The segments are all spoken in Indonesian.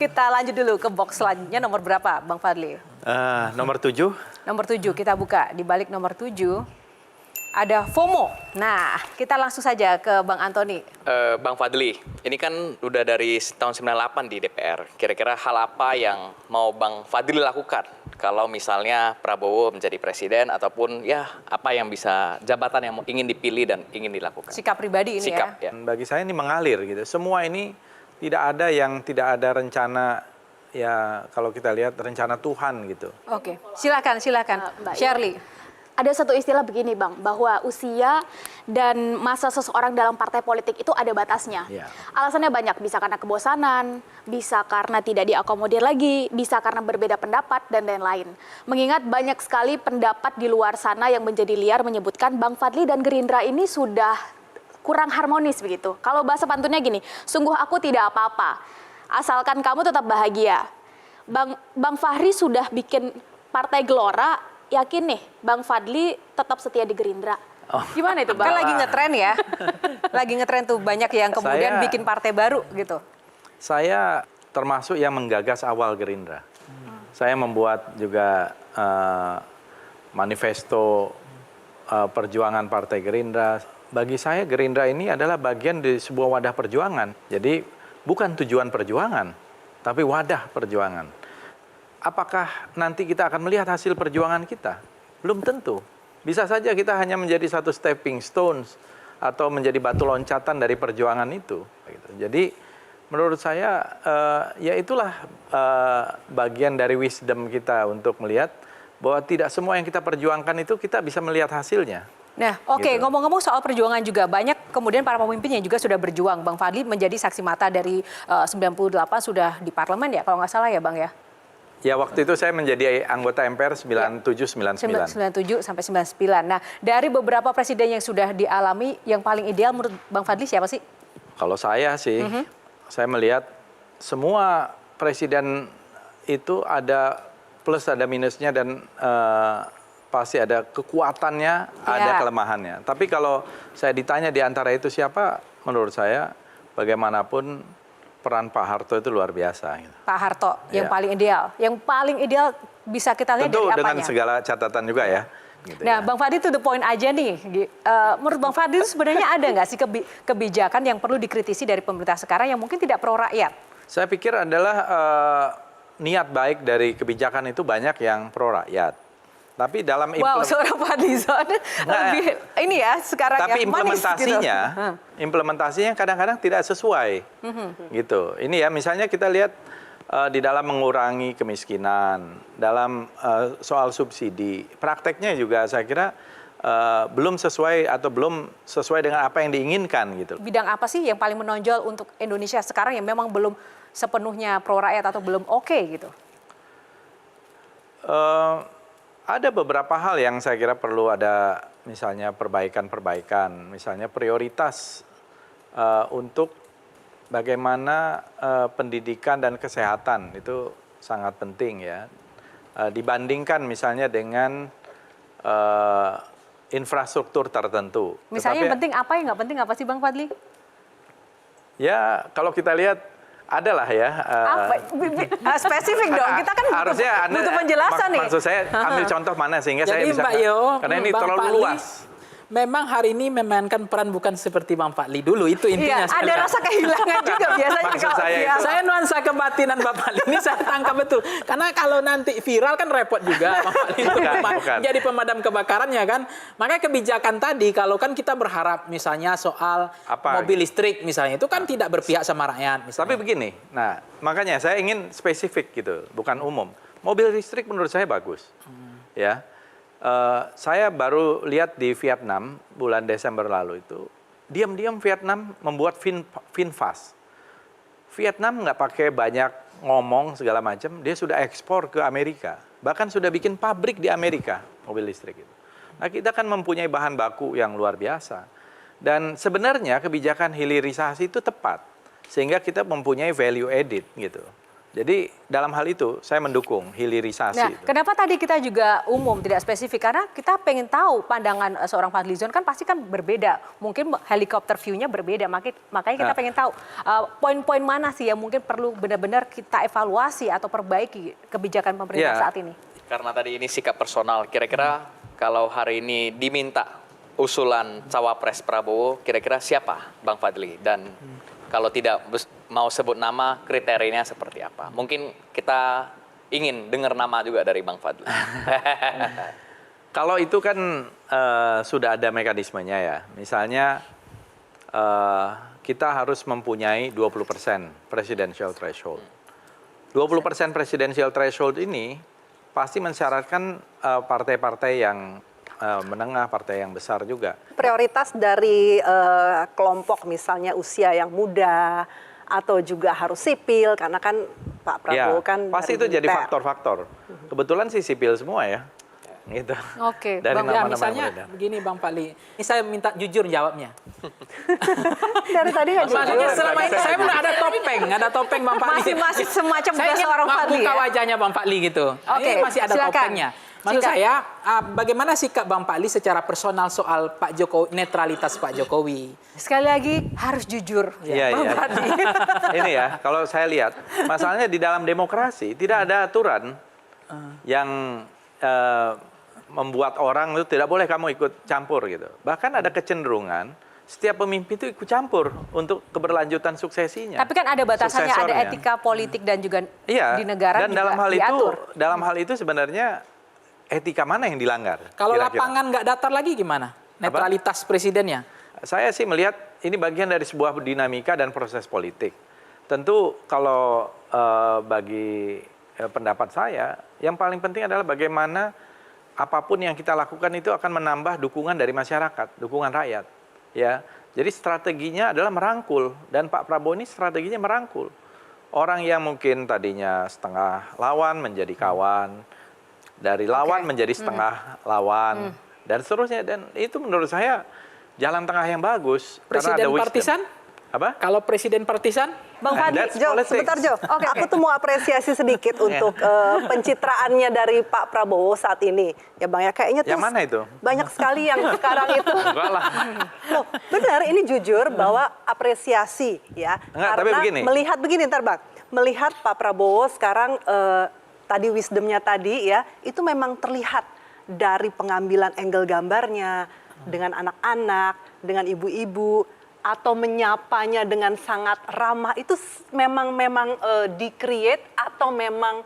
Kita lanjut dulu ke box selanjutnya, nomor berapa Bang Fadli? Nomor 7. Nomor 7, kita buka. Di balik nomor 7 ada FOMO. Nah, kita langsung saja ke Bang Antoni. Bang Fadli, ini kan udah dari tahun 98 di DPR. Kira-kira hal apa yang mau Bang Fadli lakukan kalau misalnya Prabowo menjadi presiden ataupun ya apa yang bisa jabatan yang ingin dipilih dan ingin dilakukan? Sikap pribadi ini Sikap, ya. Bagi saya ini mengalir gitu. Semua ini tidak ada yang tidak ada rencana, ya kalau kita lihat rencana Tuhan gitu. Oke, silakan Mbak Shirley. Ada satu istilah begini Bang, bahwa usia dan masa seseorang dalam partai politik itu ada batasnya. Ya. Alasannya banyak, bisa karena kebosanan, bisa karena tidak diakomodir lagi, bisa karena berbeda pendapat, dan lain-lain. Mengingat banyak sekali pendapat di luar sana yang menjadi liar menyebutkan Bang Fadli dan Gerindra ini sudah kurang harmonis begitu. Kalau bahasa pantunnya gini, sungguh aku tidak apa-apa, asalkan kamu tetap bahagia. Bang Fahri sudah bikin partai Gelora, yakin nih Bang Fadli tetap setia di Gerindra. Gimana itu Bang? Kan lagi ngetren ya. Lagi ngetren tuh banyak yang kemudian bikin partai baru gitu. Saya termasuk yang menggagas awal Gerindra. Saya membuat juga manifesto perjuangan Partai Gerindra. Bagi saya Gerindra ini adalah bagian dari sebuah wadah perjuangan. Jadi bukan tujuan perjuangan, tapi wadah perjuangan. Apakah nanti kita akan melihat hasil perjuangan kita? Belum tentu. Bisa saja kita hanya menjadi satu stepping stones atau menjadi batu loncatan dari perjuangan itu. Jadi menurut saya ya itulah bagian dari wisdom kita untuk melihat bahwa tidak semua yang kita perjuangkan itu kita bisa melihat hasilnya. Nah, oke, Gitu. ngomong-ngomong soal perjuangan juga, banyak kemudian para pemimpin yang juga sudah berjuang. Bang Fadli menjadi saksi mata dari 98 sudah di parlemen ya, kalau nggak salah ya Bang ya? Ya waktu itu saya menjadi anggota MPR 97-99. 97 sampai 99. Nah, dari beberapa presiden yang sudah dialami, yang paling ideal menurut Bang Fadli siapa sih? Kalau saya sih, saya melihat semua presiden itu ada plus ada minusnya dan pasti ada kekuatannya, ada kelemahannya. Tapi kalau saya ditanya di antara itu siapa, menurut saya bagaimanapun peran Pak Harto itu luar biasa. Pak Harto, yang paling ideal. Yang paling ideal bisa kita lihat tentu dari apanya? dengan segala catatan juga ya. Gitu Nah, ya. Bang Fadli to the point aja nih. Menurut Bang Fadli itu sebenarnya ada nggak sih kebijakan yang perlu dikritisi dari pemerintah sekarang yang mungkin tidak pro rakyat? Saya pikir adalah niat baik dari kebijakan itu banyak yang pro rakyat. Tapi dalam Wow, seorang Fadlizon lebih ini ya sekarang tapi yang manis implementasinya, gitu. implementasinya kadang-kadang tidak sesuai, gitu. Ini ya, misalnya kita lihat di dalam mengurangi kemiskinan, dalam soal subsidi, prakteknya juga saya kira belum sesuai atau belum sesuai dengan apa yang diinginkan, gitu. Bidang apa sih yang paling menonjol untuk Indonesia sekarang yang memang belum sepenuhnya pro rakyat atau belum oke gitu? Ada beberapa hal yang saya kira perlu ada, misalnya perbaikan-perbaikan, misalnya prioritas untuk bagaimana pendidikan dan kesehatan itu sangat penting ya. Dibandingkan misalnya dengan infrastruktur tertentu. Misalnya yang penting apa, yang nggak penting apa sih Bang Fadli? Ya kalau kita lihat adalah ya. Spesifik dong, kita kan harusnya butuh penjelasan nih. Maksud saya ambil contoh mana sehingga Jadi, saya bisa, Mbak Yo, karena ini Bang terlalu Fadli, luas. Memang hari ini memainkan peran bukan seperti Bang Fadli dulu, itu intinya. Iya, ada rasa kehilangan juga biasanya. Maksud saya itu- Saya nuansa kebatinan Bang Fadli ini saya tangkap betul. Karena kalau nanti viral kan repot juga Bang Fadli itu Bukan. jadi pemadam kebakarannya kan. Makanya kebijakan tadi kalau kan kita berharap misalnya soal mobil listrik misalnya itu kan tidak berpihak sama rakyat. Misalnya. Tapi begini, nah makanya saya ingin spesifik gitu, bukan umum. Mobil listrik menurut saya bagus, ya. Saya baru lihat di Vietnam bulan Desember lalu itu, diam-diam Vietnam membuat VinFast. Vietnam nggak pakai banyak ngomong segala macam, dia sudah ekspor ke Amerika, bahkan sudah bikin pabrik di Amerika mobil listrik itu. Nah kita kan mempunyai bahan baku yang luar biasa, dan sebenarnya kebijakan hilirisasi itu tepat, sehingga kita mempunyai value added gitu. Jadi dalam hal itu saya mendukung hilirisasi. Nah, itu. kenapa tadi kita juga umum tidak spesifik? Karena kita pengen tahu pandangan seorang Fadlizon kan pasti kan berbeda. Mungkin helikopter view-nya berbeda. Makanya kita pengen tahu poin-poin mana sih yang mungkin perlu benar-benar kita evaluasi atau perbaiki kebijakan pemerintah saat ini. Karena tadi ini sikap personal, kira-kira kalau hari ini diminta usulan cawapres Prabowo, kira-kira siapa Bang Fadli? Dan kalau tidak mau sebut nama, kriterianya seperti apa? Mungkin kita ingin dengar nama juga dari Bang Fadli. Kalau itu kan sudah ada mekanismenya ya. Misalnya kita harus mempunyai 20% presidential threshold. 20% presidential threshold ini pasti mensyaratkan partai-partai yang menengah, partai yang besar juga. Prioritas dari kelompok misalnya usia yang muda atau juga harus sipil karena kan Pak Prabowo kan pasti itu jadi faktor-faktor. Kebetulan sih sipil semua ya. Gitu. Oke, Dari Bang, nama-nama misalnya yang beredar. begini Bang Fadli, ini saya minta jujur jawabnya. dari tadi nggak Maksudnya jujur. selama ini saya udah ada topeng Bang Fadli. Masih semacam saya ingin seorang Fadli buka ya? wajahnya Bang Fadli gitu. Oke, Ini masih ada silakan. topengnya. Maksud Singkat. saya, bagaimana sikap Bang Fadli secara personal soal Pak Jokowi, netralitas Pak Jokowi? Sekali lagi harus jujur. Iya, Bang iya. Fadli. Ini ya, kalau saya lihat, masalahnya di dalam demokrasi tidak ada aturan yang membuat orang itu tidak boleh kamu ikut campur gitu. Bahkan ada kecenderungan setiap pemimpin itu ikut campur untuk keberlanjutan suksesinya. Tapi kan ada batasannya, ada Suksesornya. etika politik dan juga Iya, di negara dan juga dalam diatur. hal itu sebenarnya etika mana yang dilanggar? Kalau kira-kira? lapangan nggak datar lagi gimana? Netralitas presidennya? Saya sih melihat ini bagian dari sebuah dinamika dan proses politik. Tentu kalau bagi pendapat saya, yang paling penting adalah bagaimana apapun yang kita lakukan itu akan menambah dukungan dari masyarakat, dukungan rakyat. Ya, jadi strateginya adalah merangkul, dan Pak Prabowo ini strateginya merangkul. Orang yang mungkin tadinya setengah lawan menjadi kawan, dari lawan menjadi setengah lawan, dan seterusnya. Dan itu menurut saya jalan tengah yang bagus. karena ada Presiden wisdom. partisan? Apa? Kalau presiden partisan? Bang And Fadli, that's Jo, politics. sebentar Jo. Aku tuh mau apresiasi sedikit untuk pencitraannya dari Pak Prabowo saat ini. Ya Bang ya, kayaknya tuh Yang mana itu? banyak sekali yang sekarang itu. Enggak lah. Loh, benar ini jujur bahwa apresiasi ya. Enggak, tapi Karena begini. melihat begini ntar Bang. Melihat Pak Prabowo sekarang tadi wisdomnya tadi ya, itu memang terlihat dari pengambilan angle gambarnya dengan anak-anak, dengan ibu-ibu, atau menyapanya dengan sangat ramah, itu memang di-create atau memang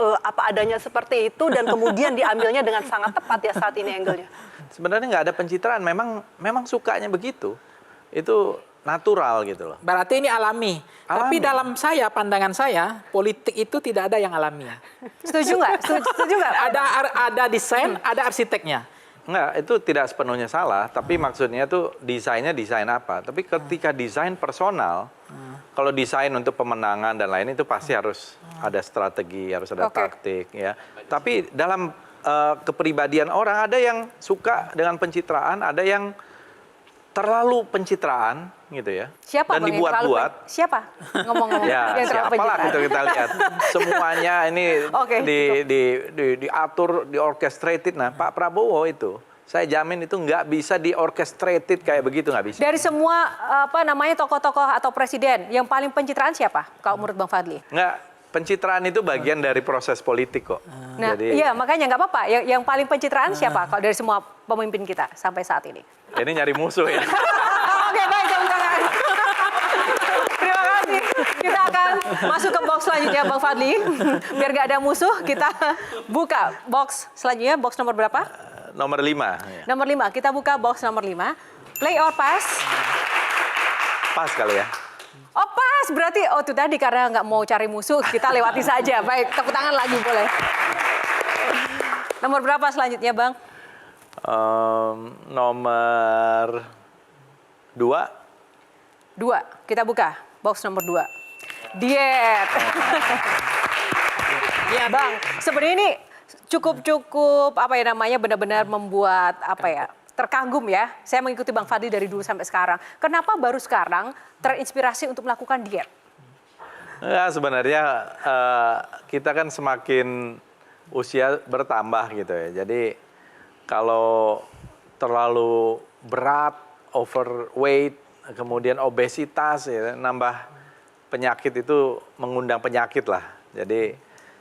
apa adanya seperti itu dan kemudian diambilnya dengan sangat tepat ya saat ini angle-nya. Sebenarnya nggak ada pencitraan, memang sukanya begitu. Itu natural gitu loh. Berarti ini alami. Tapi dalam pandangan saya, politik itu tidak ada yang alami. setuju nggak? Setuju nggak? Ada desain, ada arsiteknya. Enggak, itu tidak sepenuhnya salah, tapi maksudnya tuh desainnya desain apa. Tapi ketika desain personal, kalau desain untuk pemenangan dan lain itu pasti harus ada strategi, harus ada taktik ya. Tapi dalam kepribadian orang ada yang suka dengan pencitraan, ada yang terlalu pencitraan gitu ya. Siapa dan Bang yang dibuat-buat. terlalu siapa? Ngomong-ngomong Ya, yang terlalu siapalah pencitraan. itu kita lihat. Semuanya ini Oke, diatur, diorchestrated. Nah, Pak Prabowo itu, saya jamin itu nggak bisa diorchestrated kayak begitu, nggak bisa. Dari semua tokoh-tokoh atau presiden yang paling pencitraan siapa? Kalau menurut Bang Fadli? Nggak, pencitraan itu bagian dari proses politik kok. Nah, iya makanya nggak apa-apa. Yang paling pencitraan siapa? Kalau dari semua pemimpin kita sampai saat ini? Ini nyari musuh ya. Oke, baik, tepuk tangan. Terima kasih. Kita akan masuk ke box selanjutnya, Bang Fadli. Biar nggak ada musuh, kita buka box selanjutnya. Box nomor berapa? Nomor 5. Nomor 5. Kita buka box nomor 5. Play or pass? Pas kali ya. Oh, pas. Berarti, itu tadi karena nggak mau cari musuh, kita lewati saja. Baik, tepuk tangan lagi boleh. Nomor berapa selanjutnya, Bang? Nomor 2. 2. Kita buka box nomor 2. Diet. Ya, Bang. Sebenarnya ini cukup benar-benar membuat terkagum ya. Saya mengikuti Bang Fadli dari dulu sampai sekarang. Kenapa baru sekarang terinspirasi untuk melakukan diet? Enggak, sebenarnya kita kan semakin usia bertambah gitu ya. Jadi kalau terlalu berat, overweight, kemudian obesitas, ya, nambah penyakit itu mengundang penyakit lah. Jadi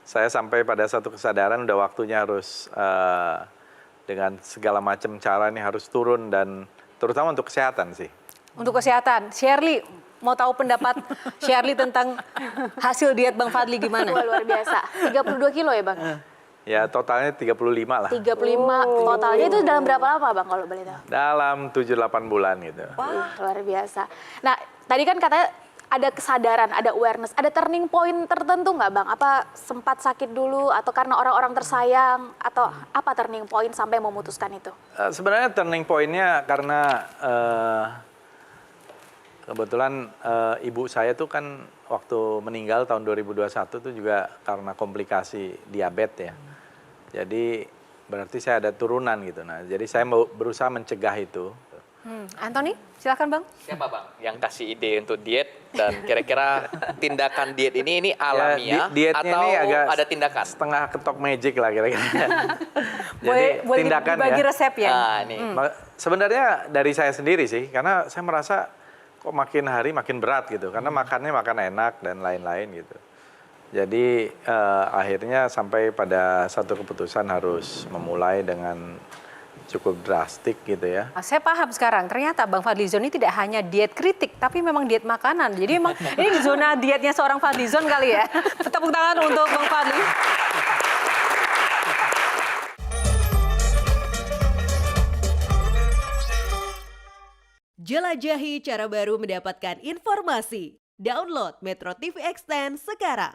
saya sampai pada satu kesadaran udah waktunya harus dengan segala macam cara ini harus turun dan terutama untuk kesehatan sih. Untuk kesehatan, Shirley mau tahu pendapat Shirley tentang hasil diet Bang Fadli gimana? Wah, luar biasa. 32 kilo ya Bang? Ya totalnya 35 lah. 35 totalnya itu dalam berapa lama Bang kalau boleh tahu? Dalam 7-8 bulan gitu. Wah, luar biasa. Nah, tadi kan katanya ada kesadaran, ada awareness, ada turning point tertentu nggak Bang? Apa sempat sakit dulu atau karena orang-orang tersayang atau apa turning point sampai memutuskan itu? Sebenarnya turning point-nya karena kebetulan ibu saya tuh kan waktu meninggal tahun 2021 tuh juga karena komplikasi diabetes ya. Jadi berarti saya ada turunan gitu. Nah, jadi saya mau berusaha mencegah itu. Anthony, silakan Bang. Siapa Bang yang kasih ide untuk diet dan kira-kira tindakan diet ini alamiah dietnya atau ini agak ada tindakan? setengah ketok magic lah kira-kira. Boleh tindakan dibagi ya. resep ya? Nah, ini. Sebenarnya dari saya sendiri sih, karena saya merasa kok makin hari makin berat gitu, karena makannya makan enak dan lain-lain gitu. Jadi akhirnya sampai pada satu keputusan harus memulai dengan cukup drastik gitu ya. Saya paham sekarang, ternyata Bang Fadlizon ini tidak hanya diet kritik, tapi memang diet makanan. Jadi memang ini zona dietnya seorang Fadlizon kali ya. Tepuk tangan untuk Bang Fadli. Jelajahi cara baru mendapatkan informasi. Download Metro TV Extend sekarang.